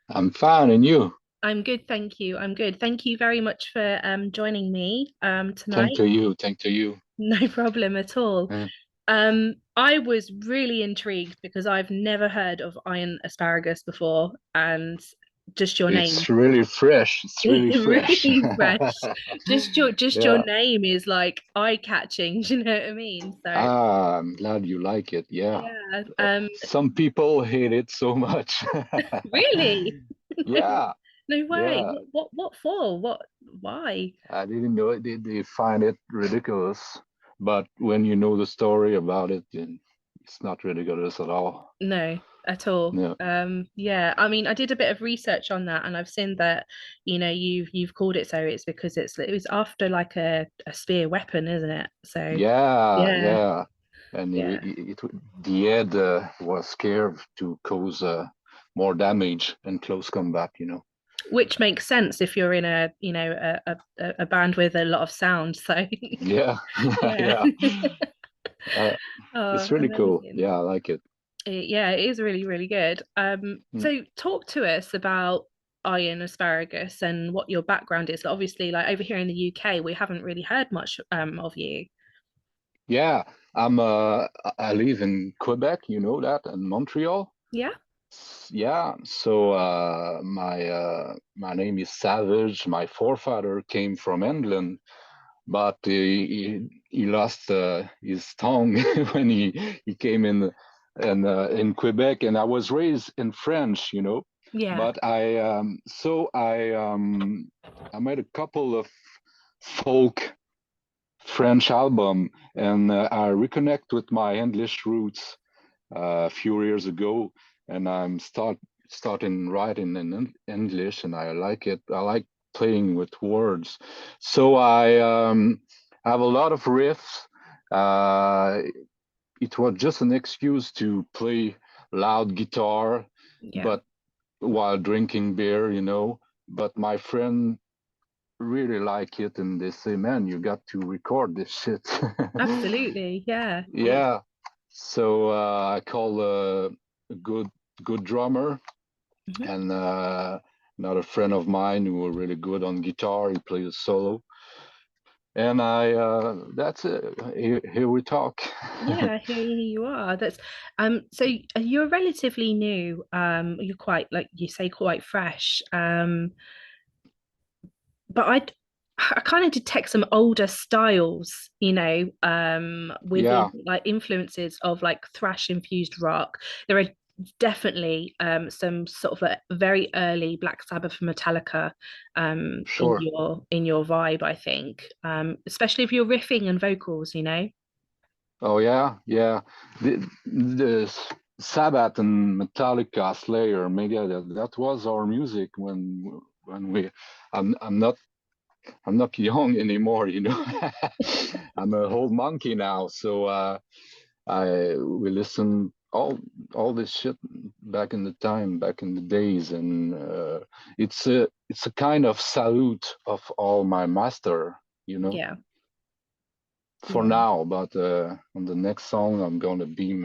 I'm fine, and you? I'm good, thank you. I'm good. Thank you very much for joining me Thank tonight. to you, thank to you. No problem at all. Uh, I was really intrigued because I've never heard of Iron Asparagus before, and just your name, it's really fresh. It's really fresh. really fresh. Just your Yeah. name is like eye-catching. Do you know what I mean? So I'm glad you like it. Yeah. yeah. Some people hate it so much. Really? Yeah, No way. yeah. What for? Why? I didn't know it. They find it ridiculous, but when you know the story about it, then it's not ridiculous at all. No, at all. No. Yeah, I mean, I did a bit of research on that, and I've seen that, you've called it so. It's because it was after like a spear weapon, isn't it? So Yeah, yeah, yeah. And yeah, the head was scared to cause more damage in close combat. which makes sense if you're in a band with a lot of sound. So Yeah, yeah. yeah. Uh, Oh, it's really cool. amazing. Yeah, I like it. Yeah, it is really, really good. Mm. So talk to us about Iron Asparagus and what your background is. Obviously, like over here in the UK, we haven't really heard much of you. Yeah, I live in Quebec, you know that, and Montreal. Yeah. Yeah, so my name is Savage. My forefather came from England, but he lost his tongue when he came in Quebec, and I was raised in French. Yeah. But I made a couple of folk French album, and I reconnect with my English roots a few years ago, and I'm starting writing in English, and I like it. I like playing with words, so I have a lot of riffs. Uh, it was just an excuse to play loud guitar, Yeah. but while drinking beer. But my friend really like it, and they say, "Man, you got to record this shit." Absolutely. Yeah. It's Yeah. So I call a good drummer, mhm. and another friend of mine who are really good on guitar. He plays solo, and I that's it. Here we talk. Yeah, here you are. That's so you're relatively new. You're quite like you say quite fresh. But I kind of detect some older styles, within Yeah, like influences of like thrash infused rock. There are definitely some sort of a very early Black Sabbath and Metallica in sure. your vibe, I think. Especially if you're riffing and vocals. Oh yeah, yeah. The Sabbath and Metallica, Slayer, Megadeth. That was our music when we. I'm not young anymore. I'm a old monkey now, so I we listen all this shit back in the time, back in the days, and it's a kind of salute of all my master, Yeah, for yeah. now. But on the next song, I'm gonna be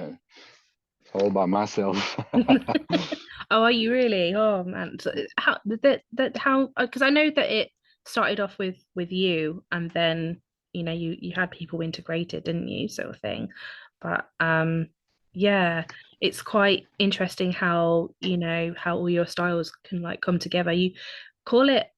all by myself. Oh, are you really? Oh man. So how that how because I know that it started off with you and then you had people integrated, didn't you, sort of thing. But yeah, it's quite interesting how all your styles can like come together. You call it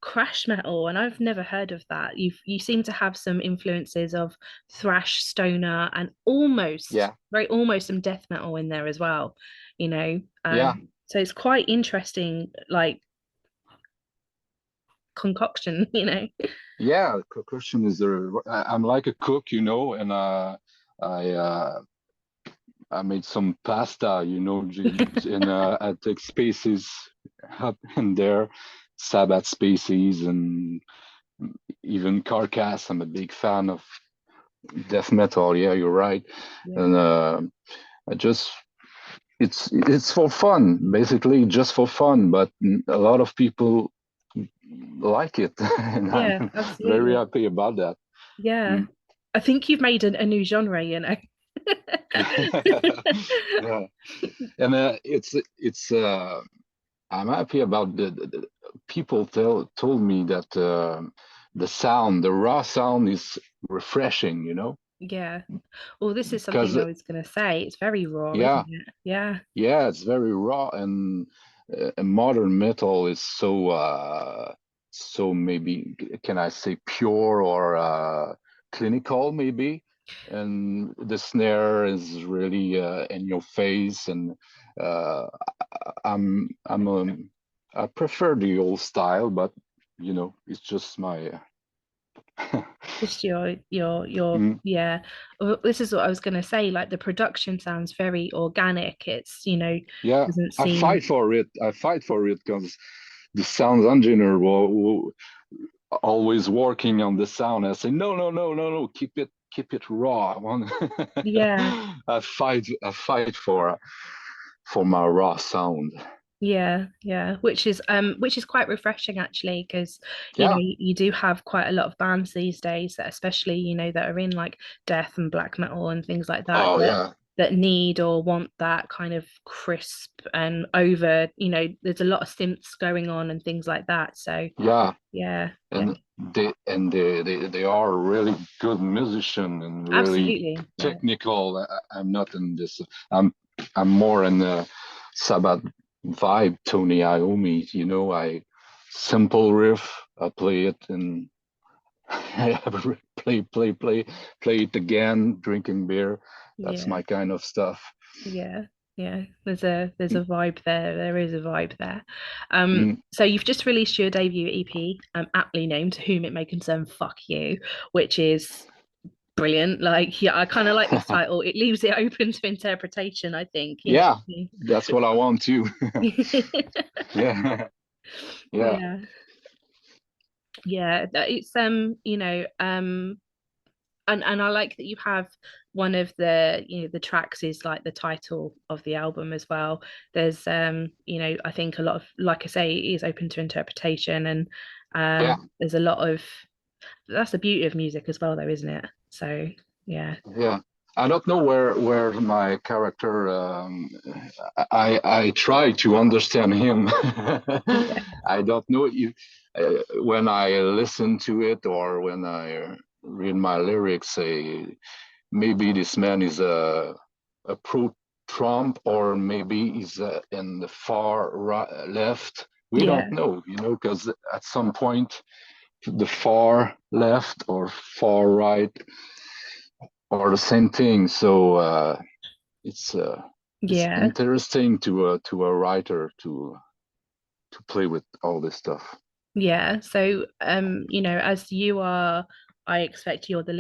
crash metal, and I've never heard of that. You seem to have some influences of thrash, stoner, and almost Yeah, very almost some death metal in there as well you know yeah, so it's quite interesting like concoction yeah. Question is there? I'm like a cook, and I I made some pasta, and I take spaces up in there, Sabbath spaces, and even Carcass. I'm a big fan of death metal. Yeah, you're right. Yeah, And I just it's for fun, basically, just for fun. But a lot of people like it, and yeah, I'm very absolutely. happy about that. Yeah, Mm. I think you've made a new genre. Yeah, and it's I'm happy about the people told me that the sound, the raw sound, is refreshing. Yeah. Well, this is something Because I was gonna say. It's very raw, isn't yeah, it? Yeah. yeah, it's very raw, and modern metal is so maybe can I say pure or clinical maybe, and the snare is really in your face, and uh, I prefer the old style, but it's just my Just your Mm, yeah. Well, this is what I was gonna say. Like the production sounds very organic. It's, yeah. doesn't I seem fight for it. I fight for it because the sound engineer will always working on the sound. I say, no, no, no, no, no, keep it raw. yeah. I fight for my raw sound. Yeah, yeah, which is quite refreshing actually, because Yeah. you do have quite a lot of bands these days that especially that are in like death and black metal and things like that Oh that yeah. that need or want that kind of crisp and over, there's a lot of synths going on and things like that. So Yeah. yeah, yeah, And they are really good musician and really absolutely. Yeah. technical. I'm not in this. I'm more in the Sabbath vibe. Tony Iommi, I simple riff. I play it and I play it again, drinking beer. That's Yeah. my kind of stuff. Yeah, yeah. There's a Mm, vibe there. There is a vibe there. mm. So you've just released your debut EP, aptly named "To Whom It May Concern." Fuck you, which is brilliant. Like, yeah, I kind of like this title. It leaves it open to interpretation. I think, Yeah, that's what I want to. Yeah, yeah, Yeah, yeah. It's and I like that you have one of the tracks is like the title of the album as well. There's I think a lot of, like I say, it is open to interpretation, and yeah. there's a lot of, that's the beauty of music as well though, isn't it? So yeah. Yeah, I don't know where my character. I try to understand him. Yeah. I don't know if when I listen to it or when I read my lyrics, maybe this man is a pro Trump or maybe he's in the far right, left. We don't Yeah. know, because at some point the far left or far right are the same thing. So it's Yeah. interesting to a writer to play with all this stuff. Yeah. So as you are, I expect you're the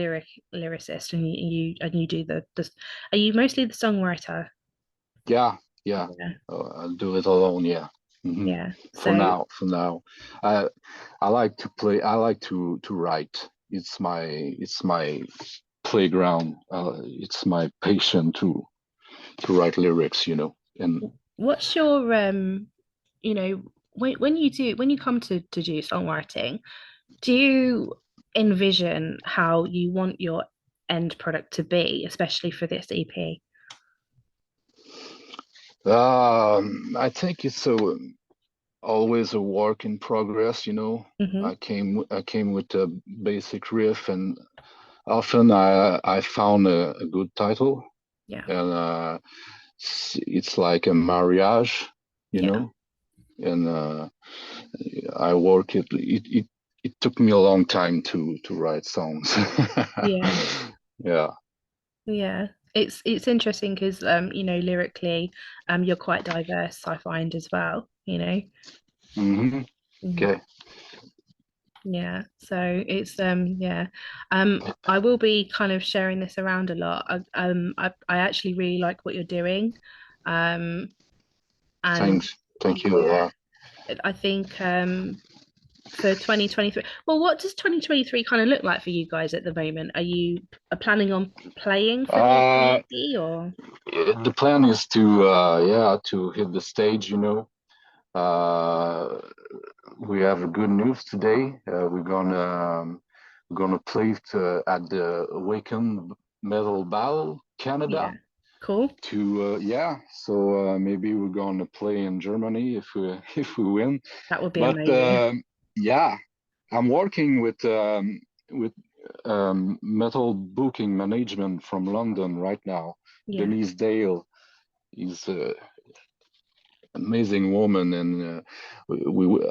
lyricist, and you do the are you mostly the songwriter? Yeah, yeah. Yeah. I'll do it alone. Yeah. Hmm. Yeah. For So now, I I like to play. I like to write. It's my playground. It's my passion to write lyrics. And what's your when you come to do songwriting, do you envision how you want your end product to be, especially for this EP? I think it's always a work in progress. Hmm. I came with a basic riff, and often I found a good title, Yeah. and it's like a marriage, you Yeah. know, and I work it took me a long time to write songs. Yeah. Yeah. Yeah. It's interesting because lyrically you're quite diverse, I find, as well. Hmm. Mm. Okay. Yeah, so it's yeah. I will be kind of sharing this around a lot. I actually really like what you're doing. Um and Thanks. Thank you. yeah, I think for 2023. Well, what does 2023 kind of look like for you guys at the moment? Are you planning on playing for the Uh, EP or? the plan is to hit the stage. Uh, we have good news today. We're gonna play at the Awaken Metal Battle Yeah. Canada. Cool. Yeah. So maybe we're gonna play in Germany if we if we win. That would be But amazing. yeah, I'm working with metal booking management from London right now. Yeah. Denise Dale is an amazing woman, and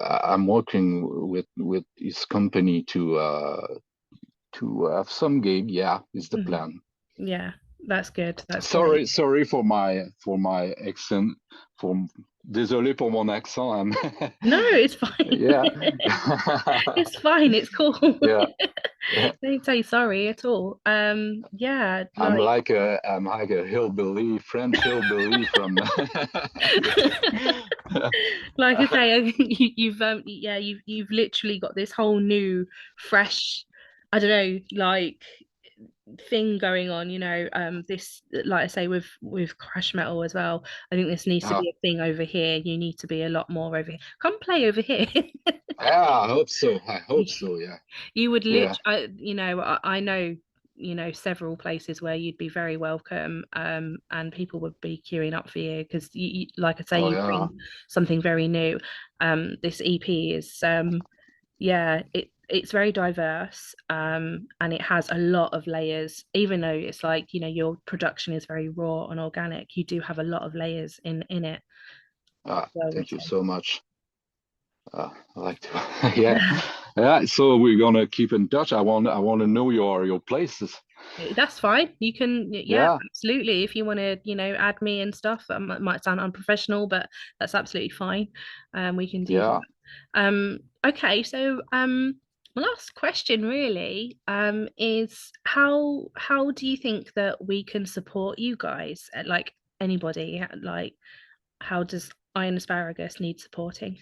I'm working with his company to have some gig. Yeah, is the Mhm. plan. Yeah. That's good. That's great. Sorry for my accent. For Désolé pour mon accent. No, it's fine. Yeah. It's fine. It's cool. Yeah. Yeah. Don't say sorry at all. Yeah, I'm like a hillbilly, French hillbilly from. like I say, I think you've yeah, you've literally got this whole new, fresh, I don't know, like thing going on, this, like I say, with crash metal as well. I think this needs to uh, be a thing over here. You need to be a lot more over here. Come play over here. yeah, I hope so. I hope You, so. Yeah. you would Yeah. literally, I know, several places where you'd be very welcome, and people would be queuing up for you because like I say, Oh you yeah. bring something very new. This EP is, yeah, it's very diverse, and it has a lot of layers. Even though it's like, your production is very raw and organic, you do have a lot of layers in it. Well Thank you written. so much. I like to. Yeah. Yeah. So we're gonna keep in touch. I want to know your places. That's fine. You can, yeah, Yeah. absolutely. If you want to, add me and stuff, that might sound unprofessional, but that's absolutely fine. We can do Yeah. that. Okay, so my last question really is how do you think that we can support you guys? Like anybody, like how does Iron Asparagus need supporting?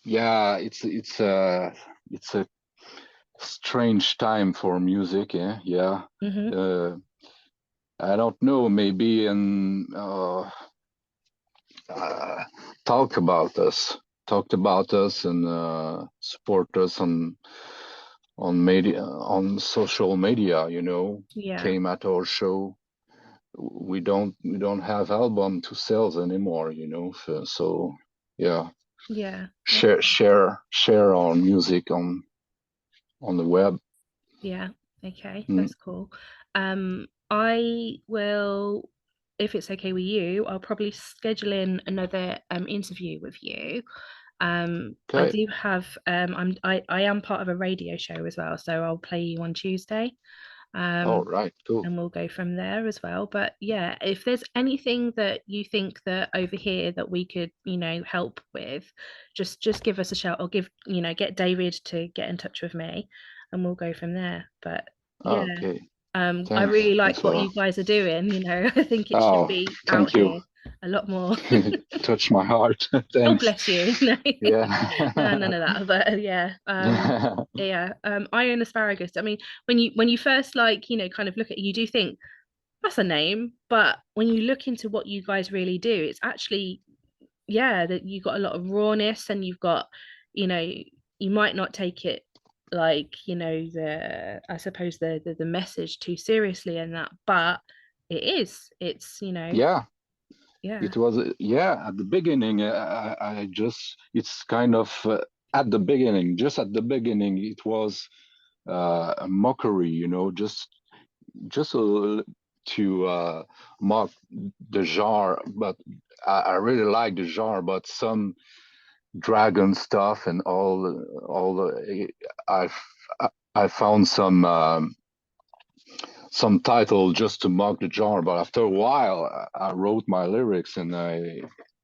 Yeah. It's a strange time for music. Yeah. Yeah. Hmm. Uh, I don't know. Maybe in uh, talk about us, talked about us, and support us on social media. Yeah, Came at our show. We don't have album to sell anymore. So yeah, yeah. share our music on the web. Yeah, okay, Mm, that's cool. I will, if it's okay with you, I'll probably schedule in another interview with you. I okay. do have I am part of a radio show as well, so I'll play you on Tuesday. All Um, right. Cool. and we'll go from there as well. But yeah, if there's anything that you think that over here that we could, help with, just give us a shout, or get David to get in touch with me, and we'll go from there. But yeah, Okay. I Thanks. really like Thanks a what lot. you guys are doing. I think it should Oh, be out thank you. here a lot more. Touch my heart. Oh, Thanks. bless you. No, no, Yeah. none of that. But yeah, yeah. Iron Asparagus. I mean, when you first, like, kind of look at it, you do think that's a name, but when you look into what you guys really do, it's actually, yeah, that you got a lot of rawness, and you've got, you know, you might not take it like, the, I suppose, the message too seriously and that, but it's, Yeah. yeah, It was, yeah, at the beginning. I just, it's kind of at the beginning, just at the beginning, it was a mockery, just to mock the genre. But I really like the genre, but some dragon stuff and all the, I found some title just to mock the genre. But after a while, I wrote my lyrics, and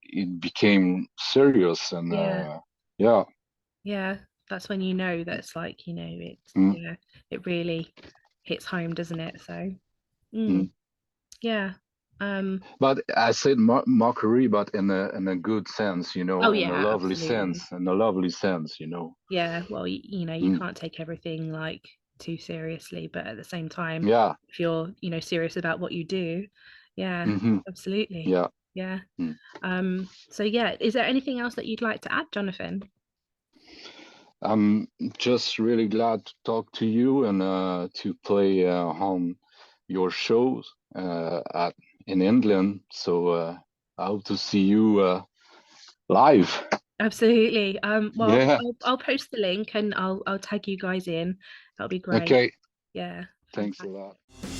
it became serious. And yeah, yeah. yeah. That's when you know that's like, it's, Mm, yeah, it really hits home, doesn't it? So, mm. yeah. Um, But I said mockery, but in a good sense, oh in a yeah, lovely absolutely. sense, in a lovely sense. Yeah, well, you Mm, can't take everything like too seriously, but at the same time, yeah. if you're, serious about what you do, yeah, Hmm. absolutely. Yeah. Yeah. Mm. So yeah, is there anything else that you'd like to add, Jonathan? I'm just really glad to talk to you and to play on your shows. in England. So I hope to see you live. Absolutely. Well, Yeah. I'll post the link and I'll tag you guys in. That'll be great. Okay. Yeah, Thanks a fantastic. lot.